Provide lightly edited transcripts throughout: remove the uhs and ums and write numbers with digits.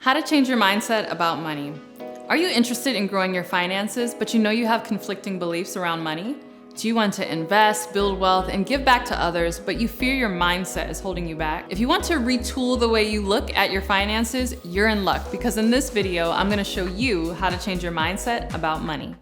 How to change your mindset about money. Are you interested in growing your finances, but you know you have conflicting beliefs around money? Do you want to invest, build wealth, and give back to others, but you fear your mindset is holding you back? If you want to retool the way you look at your finances, you're in luck, because in this video, I'm gonna show you how to change your mindset about money.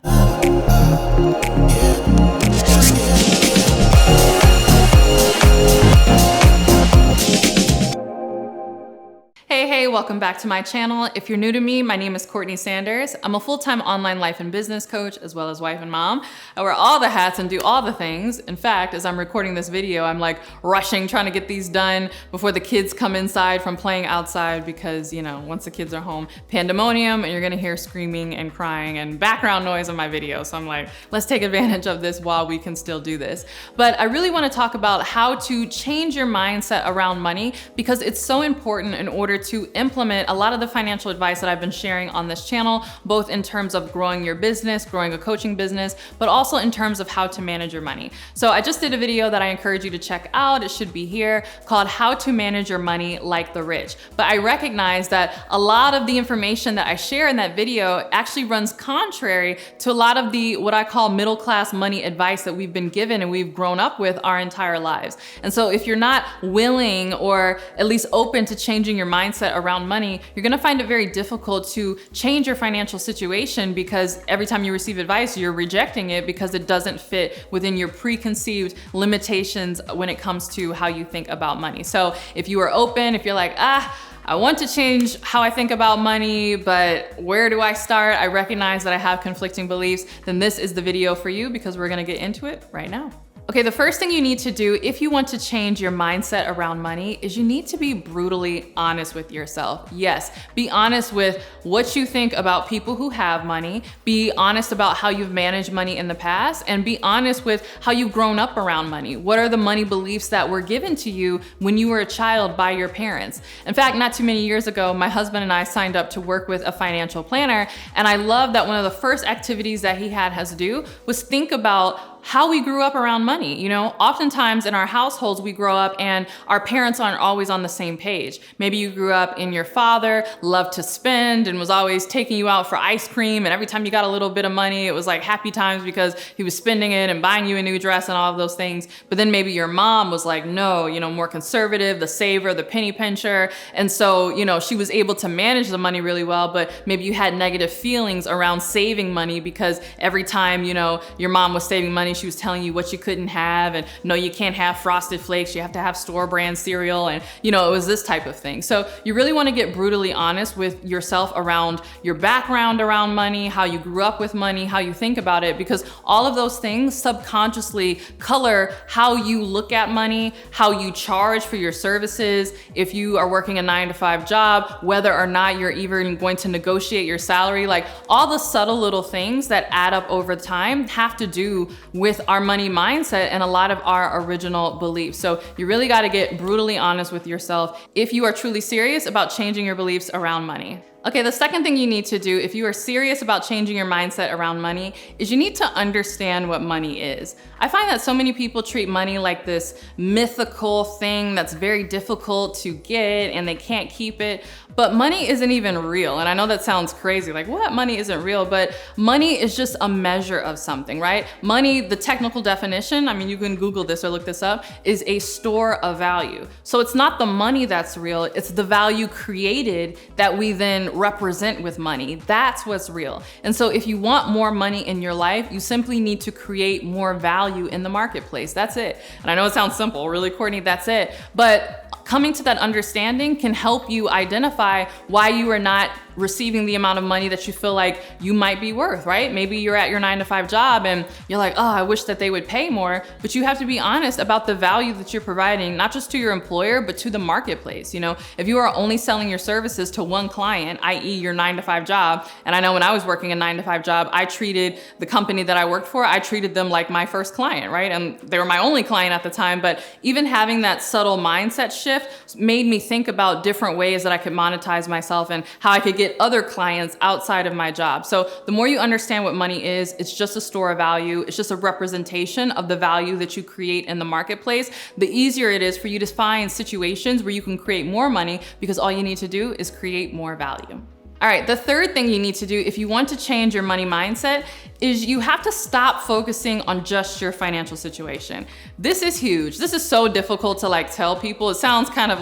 Hey, welcome back to my channel. If you're new to me, my name is CourtneyLSanders. I'm a full-time online life and business coach, as well as wife and mom. I wear all the hats and do all the things. In fact, as I'm recording this video, I'm like rushing, trying to get these done before the kids come inside from playing outside because, you know, once the kids are home, pandemonium, and you're gonna hear screaming and crying and background noise in my video. So I'm like, let's take advantage of this while we can still do this. But I really wanna talk about how to change your mindset around money, because it's so important in order to implement a lot of the financial advice that I've been sharing on this channel, both in terms of growing your business, growing a coaching business, but also in terms of how to manage your money. So I just did a video that I encourage you to check out. It should be here, called How to Manage Your Money Like the Rich. But I recognize that a lot of the information that I share in that video actually runs contrary to a lot of the, what I call middle class money advice that we've been given and we've grown up with our entire lives. And so if you're not willing or at least open to changing your mindset around money, you're gonna find it very difficult to change your financial situation, because every time you receive advice, you're rejecting it because it doesn't fit within your preconceived limitations when it comes to how you think about money. So if you are open, if you're like, I want to change how I think about money, but where do I start? I recognize that I have conflicting beliefs, then this is the video for you, because we're gonna get into it right now. Okay, the first thing you need to do if you want to change your mindset around money is you need to be brutally honest with yourself. Yes, be honest with what you think about people who have money, be honest about how you've managed money in the past, and be honest with how you've grown up around money. What are the money beliefs that were given to you when you were a child by your parents? In fact, not too many years ago, my husband and I signed up to work with a financial planner, and I love that one of the first activities that he had us do was think about how we grew up around money. You know, oftentimes in our households, we grow up and our parents aren't always on the same page. Maybe you grew up and your father loved to spend and was always taking you out for ice cream, and every time you got a little bit of money, it was like happy times because he was spending it and buying you a new dress and all of those things. But then maybe your mom was like, no, you know, more conservative, the saver, the penny pincher. And so, you know, she was able to manage the money really well, but maybe you had negative feelings around saving money because every time, you know, your mom was saving money, she was telling you what you couldn't have, and no, you can't have Frosted Flakes, you have to have store brand cereal, and you know, it was this type of thing. So you really want to get brutally honest with yourself around your background around money, how you grew up with money, how you think about it, because all of those things subconsciously color how you look at money, how you charge for your services, if you are working a 9-to-5 job, whether or not you're even going to negotiate your salary. Like all the subtle little things that add up over time have to do with our money mindset and a lot of our original beliefs. So you really got to get brutally honest with yourself if you are truly serious about changing your beliefs around money. Okay, the second thing you need to do if you are serious about changing your mindset around money is you need to understand what money is. I find that so many people treat money like this mythical thing that's very difficult to get and they can't keep it, but money isn't even real. And I know that sounds crazy, like what? Money isn't real, but money is just a measure of something, right? Money, the technical definition, I mean, you can Google this or look this up, is a store of value. So it's not the money that's real, it's the value created that we then represent with money. That's what's real. And so if you want more money in your life, you simply need to create more value in the marketplace. That's it. And I know it sounds simple, really, Courtney, that's it. But coming to that understanding can help you identify why you are not receiving the amount of money that you feel like you might be worth, right? Maybe you're at your 9-to-5 job and you're like, oh, I wish that they would pay more, but you have to be honest about the value that you're providing, not just to your employer, but to the marketplace. You know, if you are only selling your services to one client, i.e. your 9-to-5 job, and I know when I was working a 9-to-5 job, I treated the company that I worked for, I treated them like my first client, right? And they were my only client at the time, but even having that subtle mindset shift made me think about different ways that I could monetize myself and how I could get get other clients outside of my job. So the more you understand what money is, it's just a store of value. It's just a representation of the value that you create in the marketplace. The easier it is for you to find situations where you can create more money, because all you need to do is create more value. All right, the third thing you need to do if you want to change your money mindset is you have to stop focusing on just your financial situation. This is huge. This is so difficult to tell people. It sounds kind of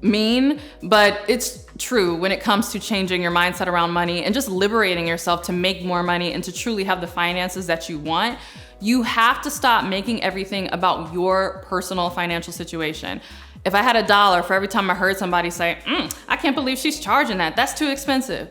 mean, but it's true when it comes to changing your mindset around money and just liberating yourself to make more money and to truly have the finances that you want. You have to stop making everything about your personal financial situation. If I had $1 for every time I heard somebody say, I can't believe she's charging that. That's too expensive.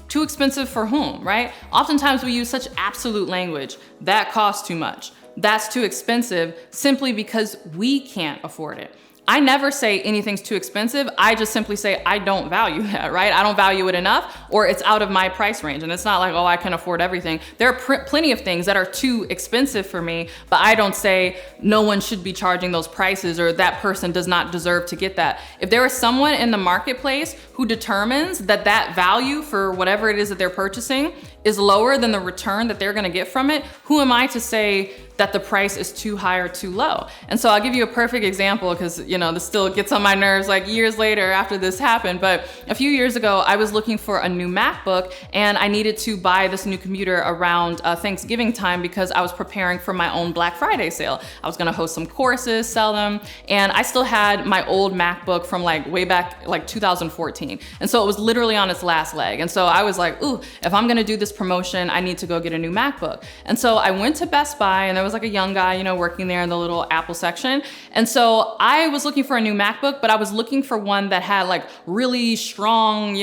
Too expensive for whom, right? Oftentimes we use such absolute language. That costs too much. That's too expensive, simply because we can't afford it. I never say anything's too expensive. I just simply say I don't value that, right? I don't value it enough, or it's out of my price range. And it's not like, oh, I can afford everything. There are plenty of things that are too expensive for me, but I don't say no one should be charging those prices or that person does not deserve to get that. If there is someone in the marketplace who determines that that value for whatever it is that they're purchasing is lower than the return that they're gonna get from it, who am I to say that the price is too high or too low? And so I'll give you a perfect example, because this still gets on my nerves years later after this happened. But a few years ago, I was looking for a new MacBook, and I needed to buy this new computer around Thanksgiving time because I was preparing for my own Black Friday sale. I was gonna host some courses, sell them, and I still had my old MacBook from way back 2014. And so it was literally on its last leg. And so I was like, ooh, if I'm gonna do this promotion, I need to go get a new MacBook. And so I went to Best Buy, and there was a young guy, working there in the little Apple section. And so I was looking for a new MacBook, but I was looking for one that had really strong,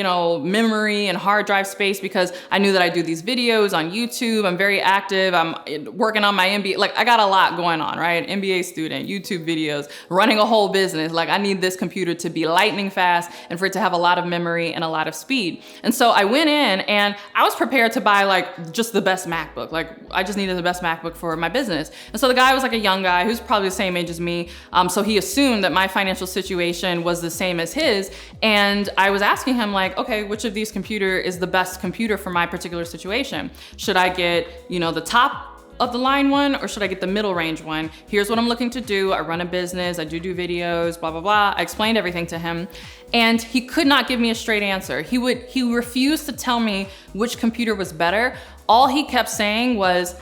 memory and hard drive space, because I knew that I do these videos on YouTube. I'm very active. I'm working on my MBA. I got a lot going on, right? MBA student, YouTube videos, running a whole business. I need this computer to be lightning fast and for it to have a lot of memory and a lot of speed. And so I went in and I was prepared to buy just the best MacBook. I just needed the best MacBook for my business. And so the guy was a young guy who's probably the same age as me. So he assumed that my financial situation was the same as his. And I was asking him okay, which of these computer is the best computer for my particular situation? Should I get, the top of the line one, or should I get the middle range one? Here's what I'm looking to do. I run a business, I do videos, blah, blah, blah. I explained everything to him, and he could not give me a straight answer. He refused to tell me which computer was better. All he kept saying was,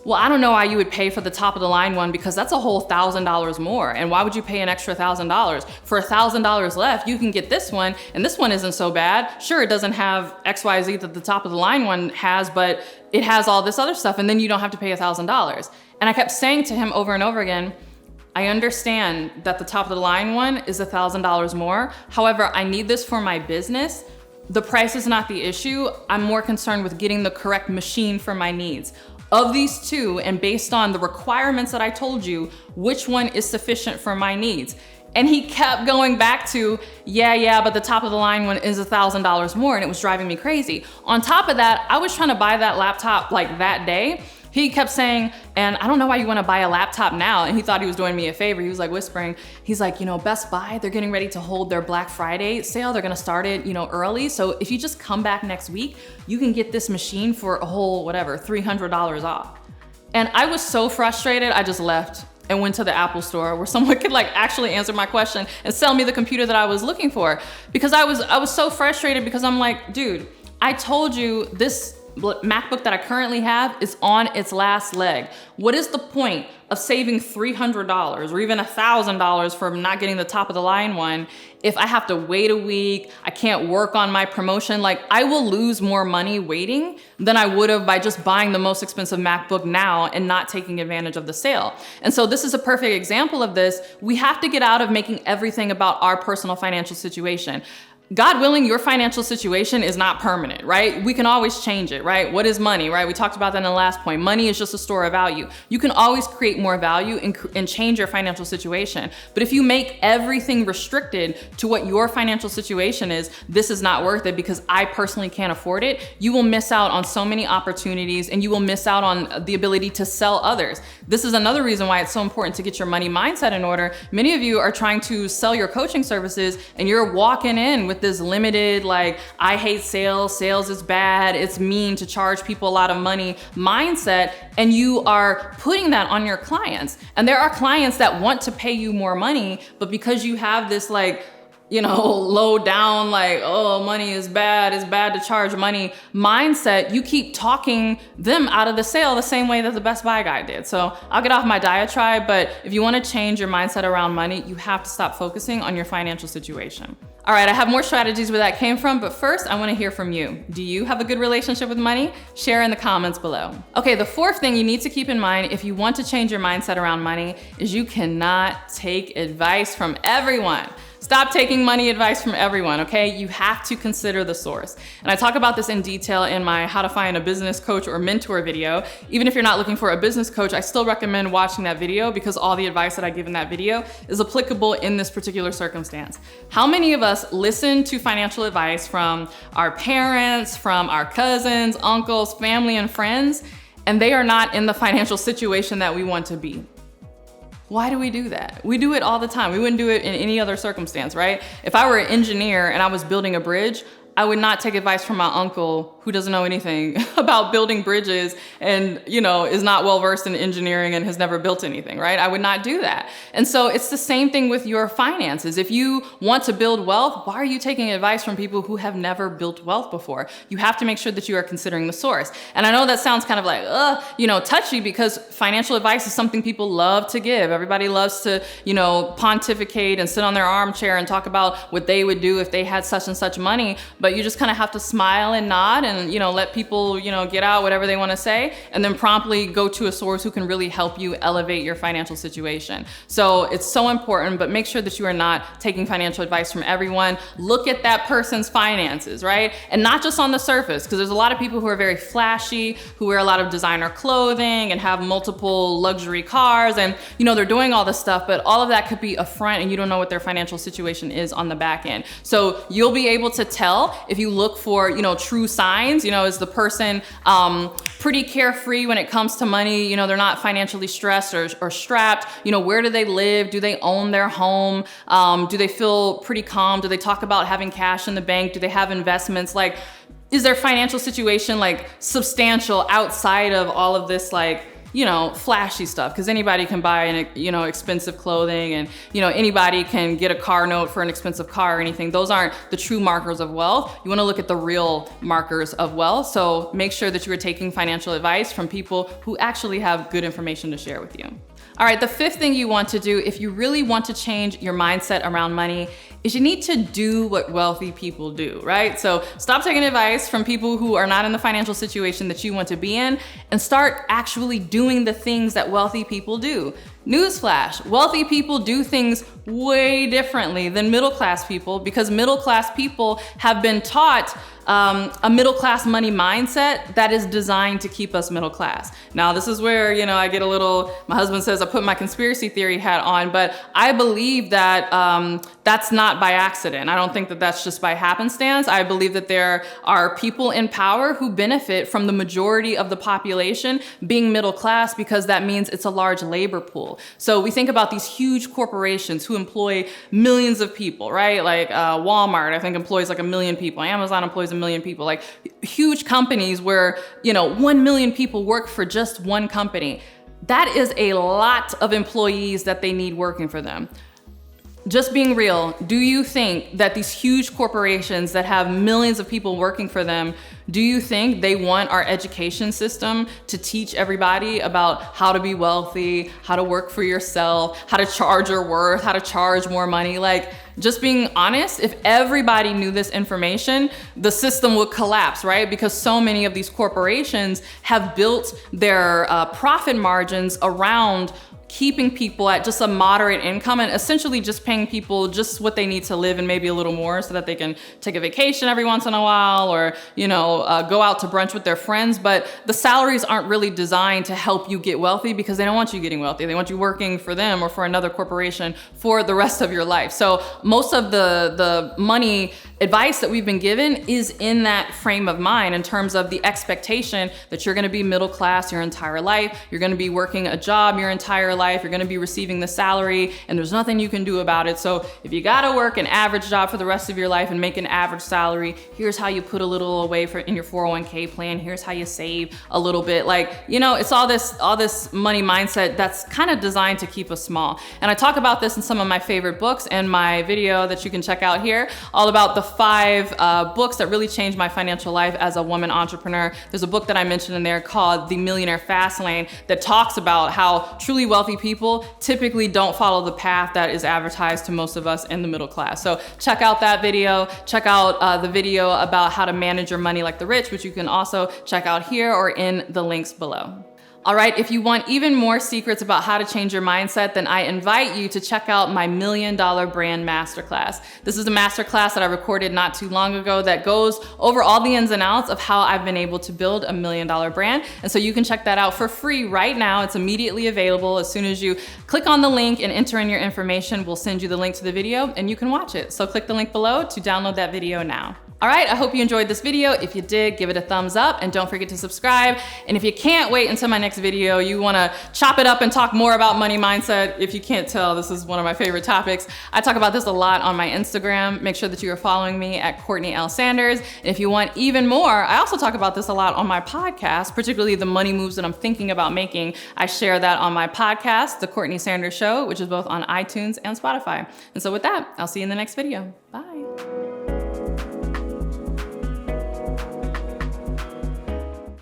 well, I don't know why you would pay for the top of the line one, because that's a whole $1,000 more. And why would you pay an extra $1,000? For $1,000 left, you can get this one, and this one isn't so bad. Sure, it doesn't have XYZ that the top of the line one has, but it has all this other stuff, and then you don't have to pay $1,000. And I kept saying to him over and over again, I understand that the top of the line one is $1,000 more. However, I need this for my business. The price is not the issue. I'm more concerned with getting the correct machine for my needs. Of these two, and based on the requirements that I told you, which one is sufficient for my needs? And he kept going back to, yeah, but the top of the line one is $1,000 more, and it was driving me crazy. On top of that, I was trying to buy that laptop that day. He kept saying, and I don't know why you want to buy a laptop now. And he thought he was doing me a favor. He was whispering, he's Best Buy, they're getting ready to hold their Black Friday sale. They're going to start it, early. So if you just come back next week, you can get this machine for a whole, $300 off. And I was so frustrated, I just left and went to the Apple store where someone could actually answer my question and sell me the computer that I was looking for. Because I was so frustrated, because I'm dude, I told you this MacBook that I currently have is on its last leg. What is the point of saving $300 or even $1,000 for not getting the top of the line one if I have to wait a week, I can't work on my promotion? I will lose more money waiting than I would have by just buying the most expensive MacBook now and not taking advantage of the sale. And so this is a perfect example of this. We have to get out of making everything about our personal financial situation. God willing, your financial situation is not permanent, right? We can always change it, right? What is money, right? We talked about that in the last point. Money is just a store of value. You can always create more value and change your financial situation. But if you make everything restricted to what your financial situation is, this is not worth it because I personally can't afford it, you will miss out on so many opportunities and you will miss out on the ability to sell others. This is another reason why it's so important to get your money mindset in order. Many of you are trying to sell your coaching services and you're walking in with with this limited, like, I hate sales is bad, it's mean to charge people a lot of money mindset, and you are putting that on your clients. And there are clients that want to pay you more money, but because you have this like, low down, like, oh, money is bad, it's bad to charge money mindset, you keep talking them out of the sale the same way that the Best Buy guy did. So I'll get off my diatribe, but if you want to change your mindset around money, you have to stop focusing on your financial situation. All right, I have more strategies where that came from, but first I want to hear from you. Do you have a good relationship with money? Share in the comments below. Okay, the fourth thing you need to keep in mind if you want to change your mindset around money is you cannot take advice from everyone. Stop taking money advice from everyone, okay? You have to consider the source. And I talk about this in detail in my How to Find a Business Coach or Mentor video. Even if you're not looking for a business coach, I still recommend watching that video because all the advice that I give in that video is applicable in this particular circumstance. How many of us listen to financial advice from our parents, from our cousins, uncles, family, and friends, and they are not in the financial situation that we want to be? Why do we do that? We do it all the time. We wouldn't do it in any other circumstance, right? If I were an engineer and I was building a bridge, I would not take advice from my uncle who doesn't know anything about building bridges and, is not well-versed in engineering and has never built anything, right? I would not do that. And so it's the same thing with your finances. If you want to build wealth, why are you taking advice from people who have never built wealth before? You have to make sure that you are considering the source. And I know that sounds kind of like, touchy, because financial advice is something people love to give. Everybody loves to, pontificate and sit on their armchair and talk about what they would do if they had such and such money. But you just kind of have to smile and nod and, let people, get out whatever they want to say, and then promptly go to a source who can really help you elevate your financial situation. So it's so important, but make sure that you are not taking financial advice from everyone. Look at that person's finances, right? And not just on the surface, because there's a lot of people who are very flashy, who wear a lot of designer clothing and have multiple luxury cars, and, they're doing all this stuff, but all of that could be a front and you don't know what their financial situation is on the back end. So you'll be able to tell if you look for, true signs, is the person pretty carefree when it comes to money? They're not financially stressed or strapped. Where do they live? Do they own their home? Do they feel pretty calm? Do they talk about having cash in the bank? Do they have investments? Like, is their financial situation like substantial outside of all of this, like, flashy stuff? Because anybody can buy expensive clothing, and anybody can get a car note for an expensive car or anything. Those aren't the true markers of wealth. You want to look at the real markers of wealth. So make sure that you are taking financial advice from people who actually have good information to share with you. All right, the fifth thing you want to do if you really want to change your mindset around money is you need to do what wealthy people do, right? So stop taking advice from people who are not in the financial situation that you want to be in, and start actually doing the things that wealthy people do. Newsflash, wealthy people do things way differently than middle-class people, because middle-class people have been taught a middle-class money mindset that is designed to keep us middle class. Now, this is where, I get a little, my husband says I put my conspiracy theory hat on, but I believe that that's not by accident. I don't think that that's just by happenstance. I believe that there are people in power who benefit from the majority of the population being middle class, because that means it's a large labor pool. So we think about these huge corporations who employ millions of people, right? Like Walmart, I think, employs like 1 million people. Amazon employs 1 million people. Like huge companies where, 1 million people work for just one company. That is a lot of employees that they need working for them. Just being real, do you think that these huge corporations that have millions of people working for them, do you think they want our education system to teach everybody about how to be wealthy, how to work for yourself, how to charge your worth, how to charge more money? Like, just being honest, if everybody knew this information, the system would collapse, right? Because so many of these corporations have built their profit margins around keeping people at just a moderate income and essentially just paying people just what they need to live and maybe a little more, so that they can take a vacation every once in a while, or go out to brunch with their friends. But the salaries aren't really designed to help you get wealthy, because they don't want you getting wealthy. They want you working for them or for another corporation for the rest of your life. So most of the money advice that we've been given is in that frame of mind in terms of the expectation that you're gonna be middle class your entire life, you're gonna be working a job your entire life, you're gonna be receiving the salary, and there's nothing you can do about it. So if you gotta work an average job for the rest of your life and make an average salary, here's how you put a little away in your 401k plan, here's how you save a little bit. Like, it's all this money mindset that's kind of designed to keep us small. And I talk about this in some of my favorite books and my video that you can check out here, all about the 5 books that really changed my financial life as a woman entrepreneur. There's a book that I mentioned in there called The Millionaire Fast Lane that talks about how truly wealthy people typically don't follow the path that is advertised to most of us in the middle class. So check out that video. Check out the video about how to manage your money like the rich, which you can also check out here or in the links below. All right, if you want even more secrets about how to change your mindset, then I invite you to check out my $1 Million Brand Masterclass. This is a masterclass that I recorded not too long ago that goes over all the ins and outs of how I've been able to build a $1 million brand. And so you can check that out for free right now. It's immediately available. As soon as you click on the link and enter in your information, we'll send you the link to the video and you can watch it. So click the link below to download that video now. All right, I hope you enjoyed this video. If you did, give it a thumbs up and don't forget to subscribe. And if you can't wait until my next video, you wanna chop it up and talk more about money mindset. If you can't tell, this is one of my favorite topics. I talk about this a lot on my Instagram. Make sure that you are following me at CourtneyLSanders. And if you want even more, I also talk about this a lot on my podcast, particularly the money moves that I'm thinking about making. I share that on my podcast, The Courtney Sanders Show, which is both on iTunes and Spotify. And so with that, I'll see you in the next video. Bye.